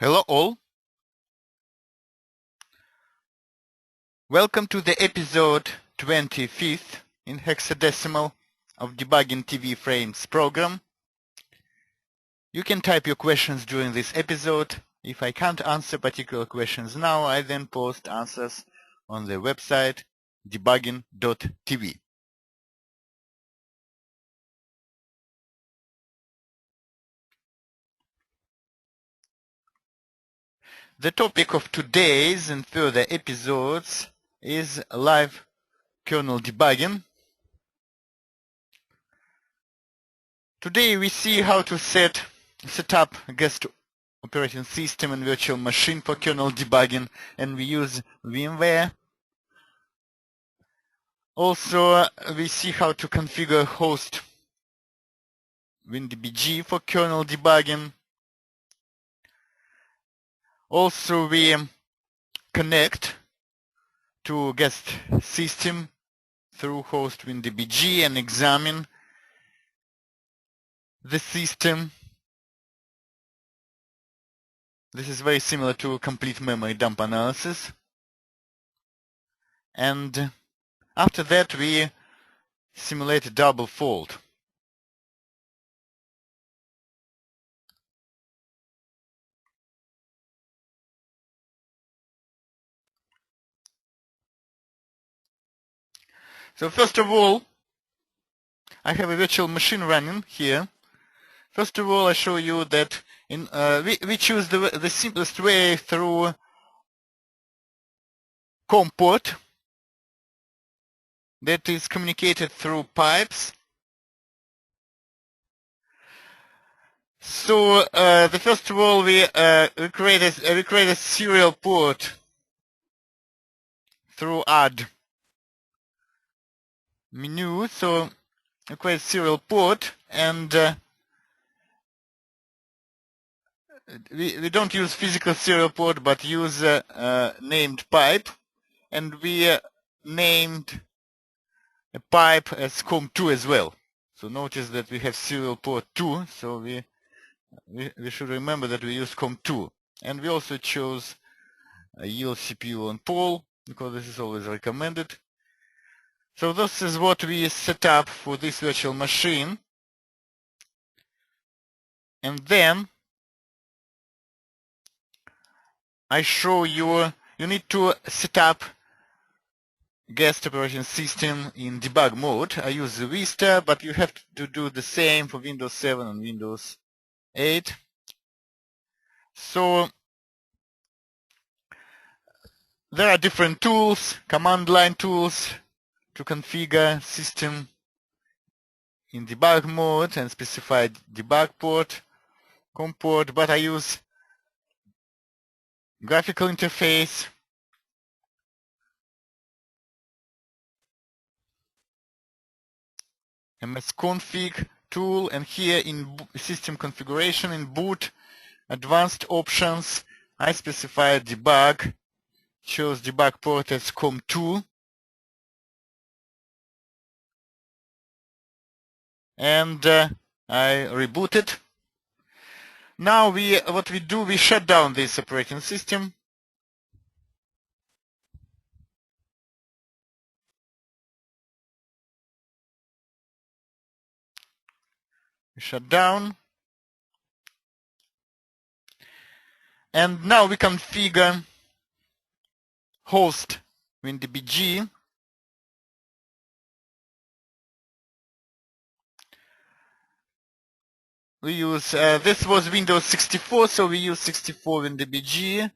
Hello all. Welcome to the episode 25th in hexadecimal of Debugging TV Frames program. You can type your questions during this episode. If I can't answer particular questions now, I then post answers on the website debugging.tv. The topic of today's and further episodes is live kernel debugging. Today we see how to set up a guest operating system and virtual machine for kernel debugging, and we use VMware. Also, we see how to configure host WinDbg for kernel debugging. Also, we connect to guest system through host WinDbg and examine the system. This is very similar to complete memory dump analysis. And after that, we simulate a double fault. So first of all, I have a virtual machine running here. First of all, I show you that we choose the simplest way through COM port that is communicated through pipes. So the first of all, we create a serial port through add menu. So we create a serial port, and we don't use physical serial port, but use named pipe, and we named a pipe as COM2 as well. So notice that we have serial port 2, so we should remember that we use COM2. And we also chose a yield CPU on pole, because this is always recommended. So this is what we set up for this virtual machine. And then I show you need to set up guest operating system in debug mode. I use the Vista, but you have to do the same for Windows 7 and Windows 8. So there are different tools, command line tools, to configure system in debug mode and specify debug port, COM port, but I use graphical interface, msconfig tool, and here in system configuration in boot advanced options, I specify debug, chose debug port as COM2, and I reboot it. Now what we do, we shut down this operating system. We shut down. And now we configure host WinDbg. We use, this was Windows 64, so we use 64 WinDbg.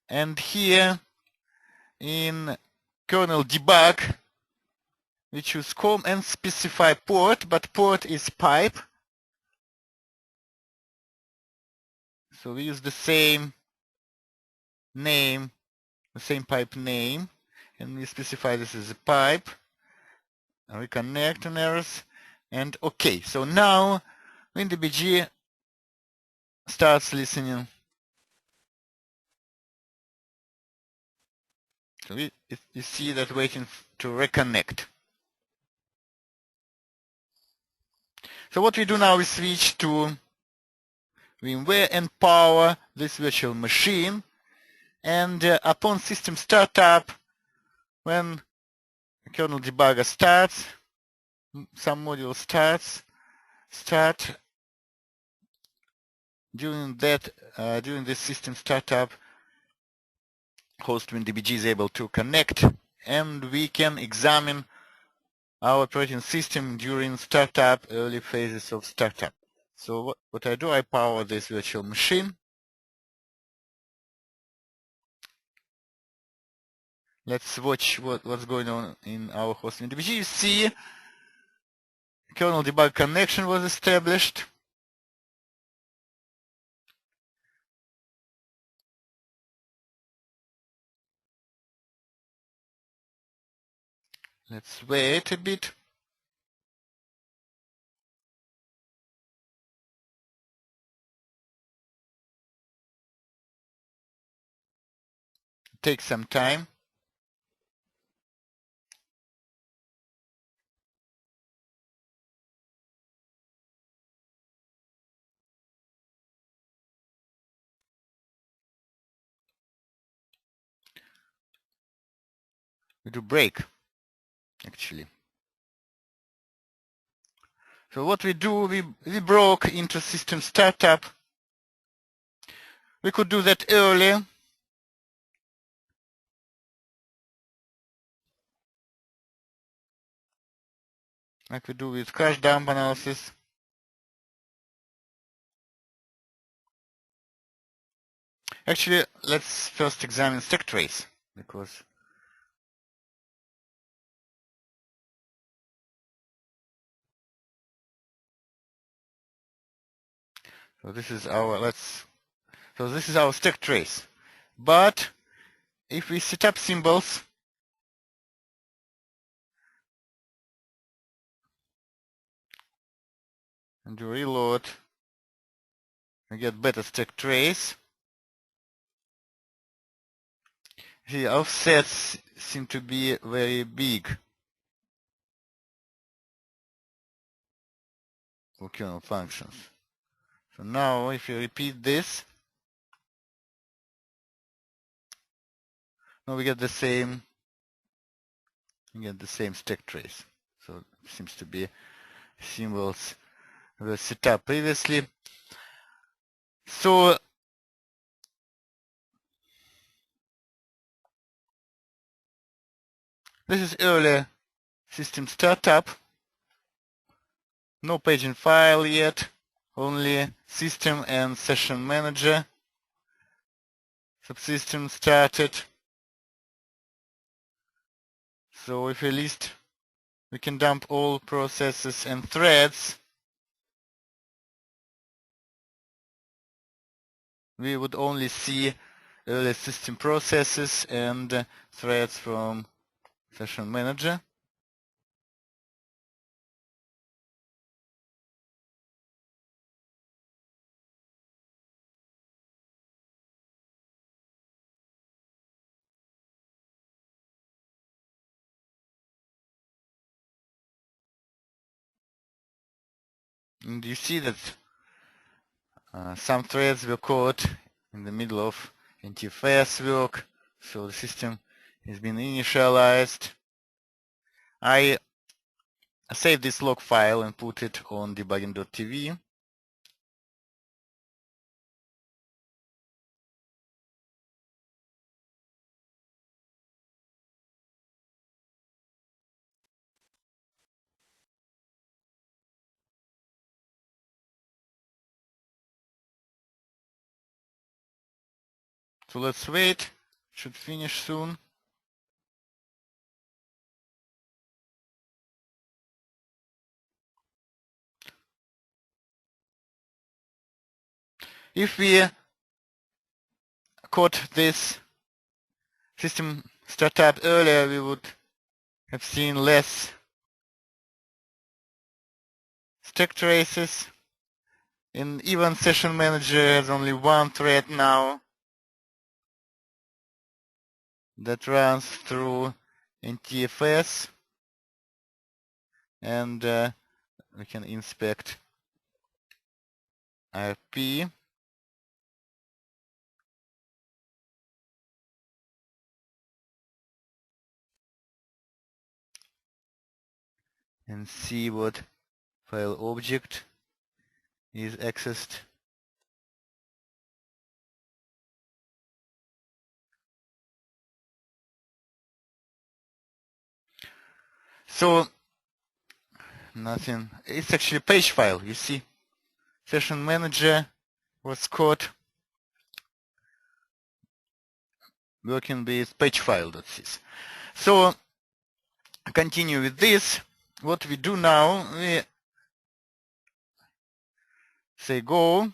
And here in kernel debug, we choose COM and specify port, but port is pipe. So we use the same name, the same pipe name, and we specify this as a pipe. And we connect on errors, and OK. So now WinDbg starts listening. So you see that waiting to reconnect. So what we do now is switch to VMware and power this virtual machine. And upon system startup, when kernel debugger starts, some module start during this system startup, host WinDbg is able to connect, and we can examine our operating system during startup, early phases of startup. So what I do, I power this virtual machine. Let's watch what's going on in our host WinDbg. You see, kernel debug connection was established. Let's wait a bit. Take some time. We do break, actually. So what we do, we broke into system startup. We could do that earlier. Like we do with crash dump analysis. Actually, let's first examine stack trace, because so this is our stack trace. But if we set up symbols and do reload, we get better stack trace. The offsets seem to be very big for kernel functions. So now if you repeat this, now we get the same stack trace. So it seems to be symbols were set up previously. So this is early system startup. No paging file yet, only system and session manager. Subsystem started. So if we list, we can dump all processes and threads. We would only see early system processes and threads from session manager. And you see that some threads were caught in the middle of NTFS work, so the system has been initialized. I saved this log file and put it on debugging.tv. So let's wait, should finish soon. If we caught this system startup earlier, we would have seen less stack traces. And even session manager has only one thread now that runs through NTFS, and we can inspect IRP. and see what file object is accessed. So nothing. It's actually a page file, you see. Session manager was caught working with page file.sys. So continue with this. What we do now, we say go,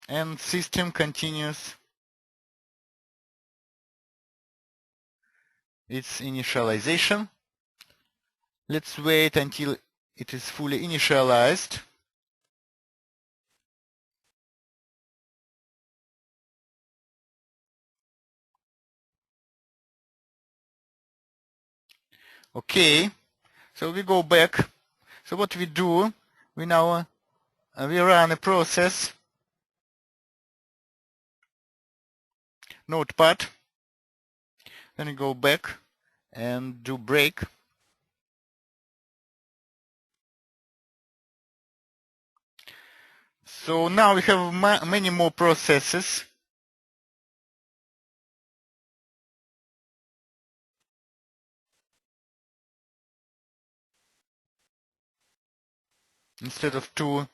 and system continues its initialization. Let's wait until it is fully initialized. Okay, so we go back. So what we do, we now we run a process, notepad, then we go back and do break. So now we have many more processes. Instead of 2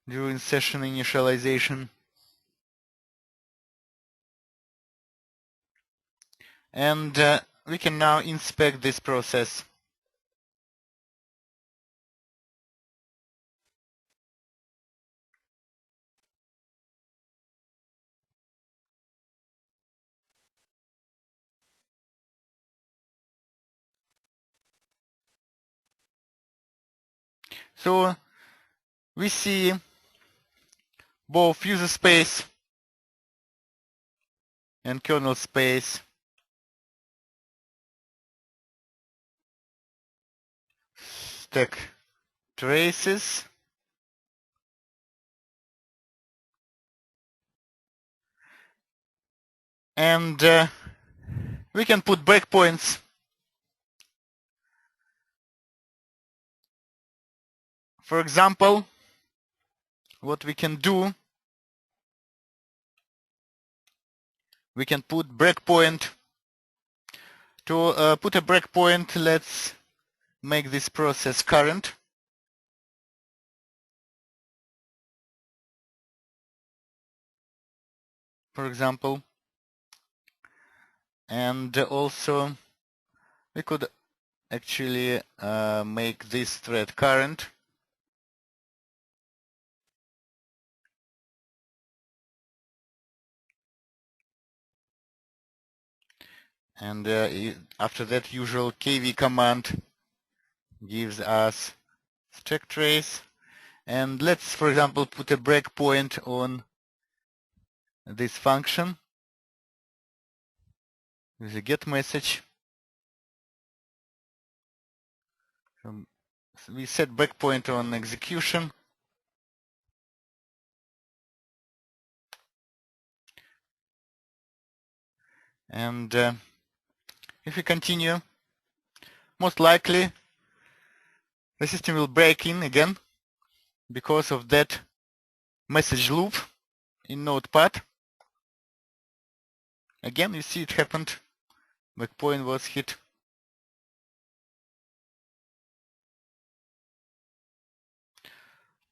during session initialization. And we can now inspect this process. So we see both user space and kernel space, stack traces, and we can put breakpoints. For example, what we can do, we can put breakpoint. To put a breakpoint, let's make this process current. For example, and also we could actually make this thread current. And after that, usual kv command gives us stack trace. And let's, for example, put a breakpoint on this function with a get message. So we set breakpoint on execution. And if we continue, most likely the system will break in again because of that message loop in Notepad. Again, you see it happened. Breakpoint was hit.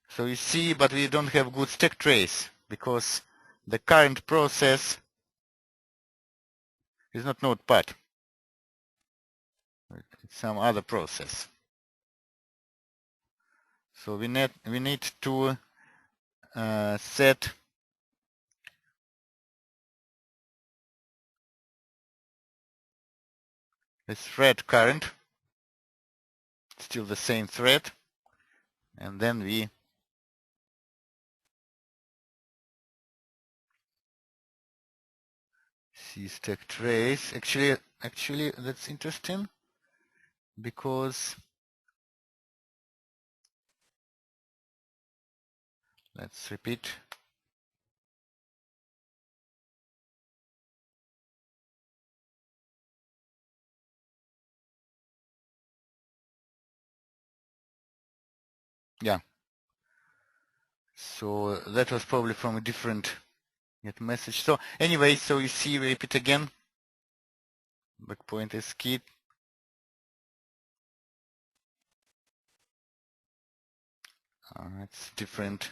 So you see, but we don't have good stack trace because the current process is not Notepad. It's some other process. So we need to set the thread current, still the same thread, and then we see stack trace. Actually, that's interesting because let's repeat. Yeah. So that was probably from a different get message. So anyway, so you see, we repeat again. Breakpoint is key. It's different.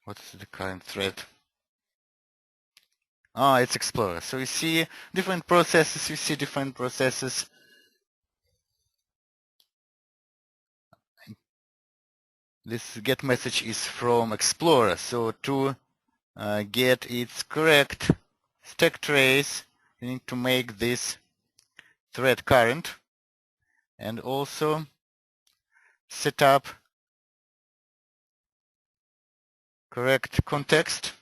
What's the current thread? It's Explorer. So you see different processes. You see different processes. This get message is from Explorer. So to get its correct stack trace, you need to make this thread current and also set up correct context.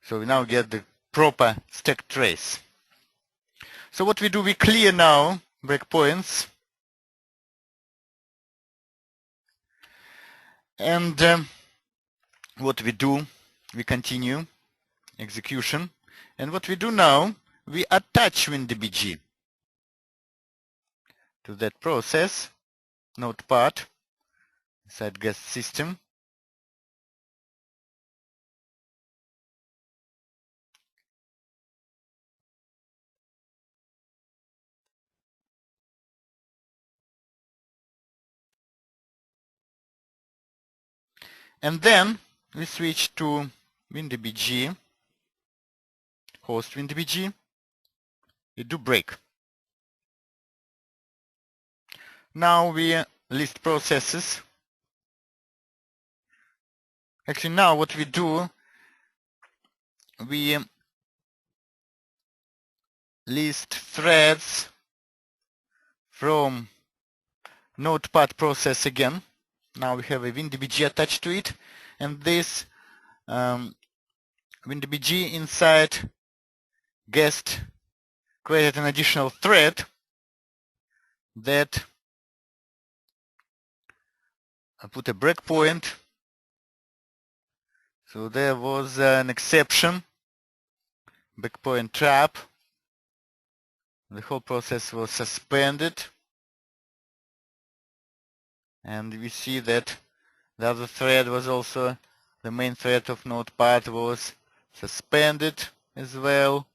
So we now get the proper stack trace. So what we do, we clear now breakpoints. And what we do, we continue execution. And what we do now, we attach WinDbg to that process, notepad, inside guest system. And then we switch to WinDbg, host WinDbg. We do break. Now we list processes. Actually, now what we do, we list threads from notepad process again. Now we have a WinDbg attached to it, and this WinDbg inside guest created an additional thread that I put a breakpoint. So there was an exception, breakpoint trap. The whole process was suspended. And we see that the other thread was also, the main thread of notepad was suspended as well.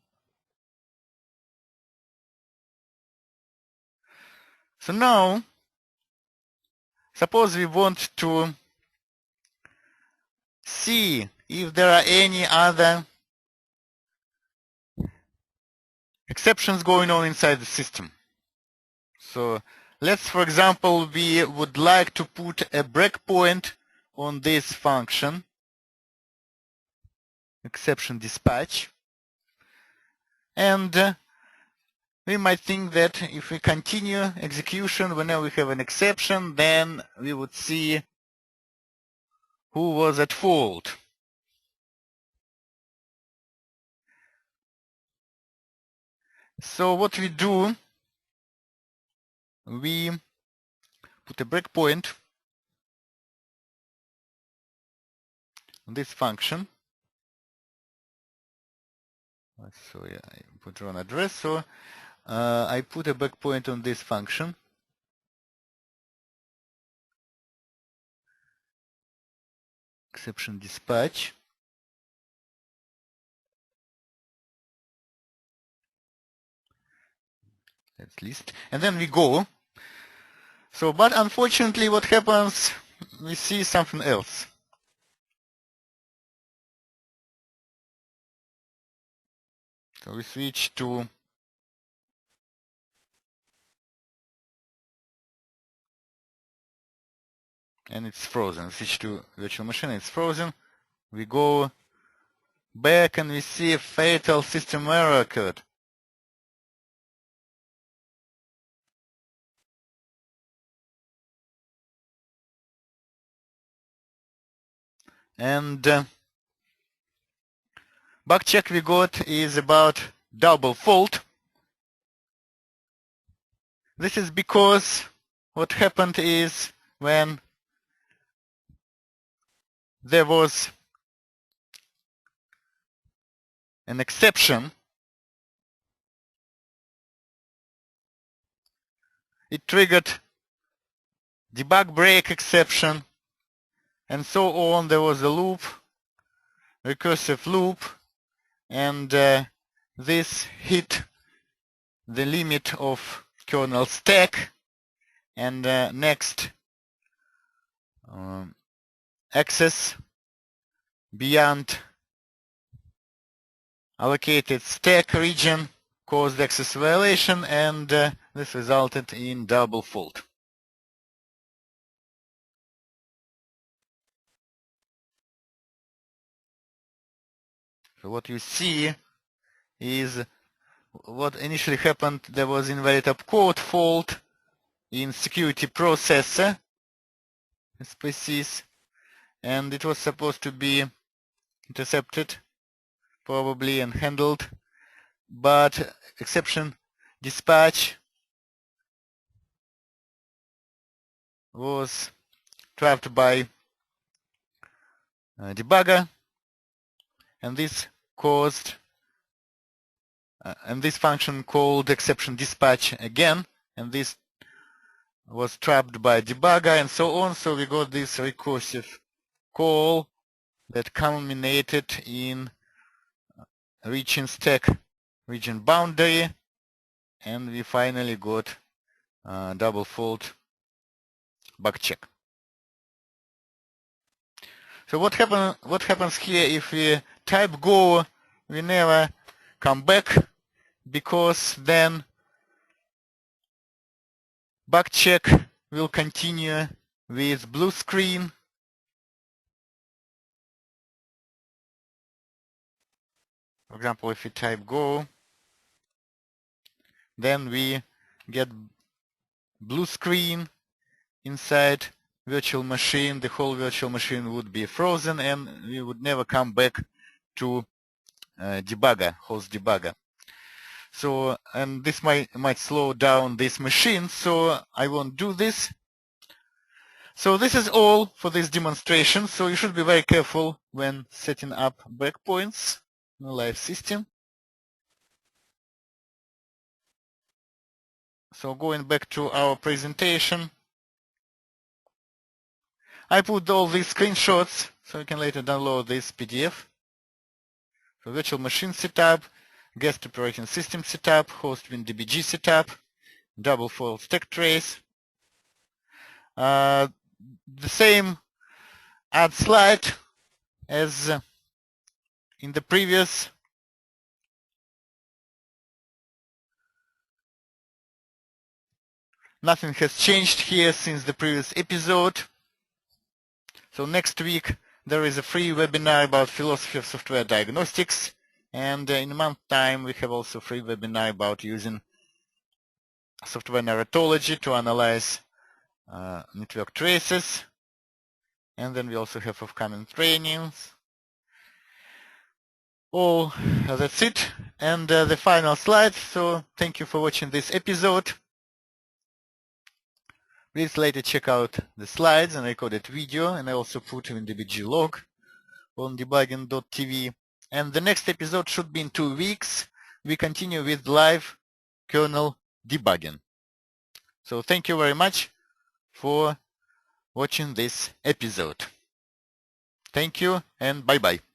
So now, suppose we want to see if there are any other exceptions going on inside the system. So let's, for example, we would like to put a breakpoint on this function, exception dispatch. And we might think that if we continue execution, whenever we have an exception, then we would see who was at fault. So what we do, we put a breakpoint on this function. So yeah, I put wrong address. So I put a breakpoint on this function. Exception dispatch. Let's list. And then we go. So, but unfortunately what happens, we see something else. So we switch to and it's frozen. Switch to virtual machine, it's frozen. We go back and we see a fatal system error occurred. And bug check we got is about double fault. This is because what happened is when there was an exception, it triggered debug break exception, and so on. There was a loop, recursive loop, and this hit the limit of kernel stack, and next access beyond allocated stack region caused access violation, and this resulted in double fault. So what you see is what initially happened. There was invalid opcode fault in security processor species, and it was supposed to be intercepted probably and handled, but exception dispatch was trapped by debugger, and this caused and this function called exception dispatch again, and this was trapped by debugger, and so on. So we got this recursive call that culminated in reaching stack region boundary, and we finally got double fault bug check. So what happens here if we type go? We never come back, because then bug check will continue with blue screen. For example, if we type go, then we get blue screen inside virtual machine. The whole virtual machine would be frozen, and we would never come back to debugger, host debugger. So, and this might slow down this machine, so I won't do this. So this is all for this demonstration. So you should be very careful when setting up breakpoints in a live system. So going back to our presentation, I put all these screenshots so you can later download this PDF. So virtual machine setup, guest operating system setup, host WinDbg setup, double fault stack trace. The same add slide as in the previous. Nothing has changed here since the previous episode. So next week there is a free webinar about philosophy of software diagnostics, and in a month's time we have also a free webinar about using software narratology to analyze network traces, and then we also have upcoming trainings. Oh, that's it, and the final slide. So thank you for watching this episode. Please later check out the slides and recorded video, and I also put WinDbg log on debugging.tv. And the next episode should be in 2 weeks. We continue with live kernel debugging. So thank you very much for watching this episode. Thank you and bye-bye.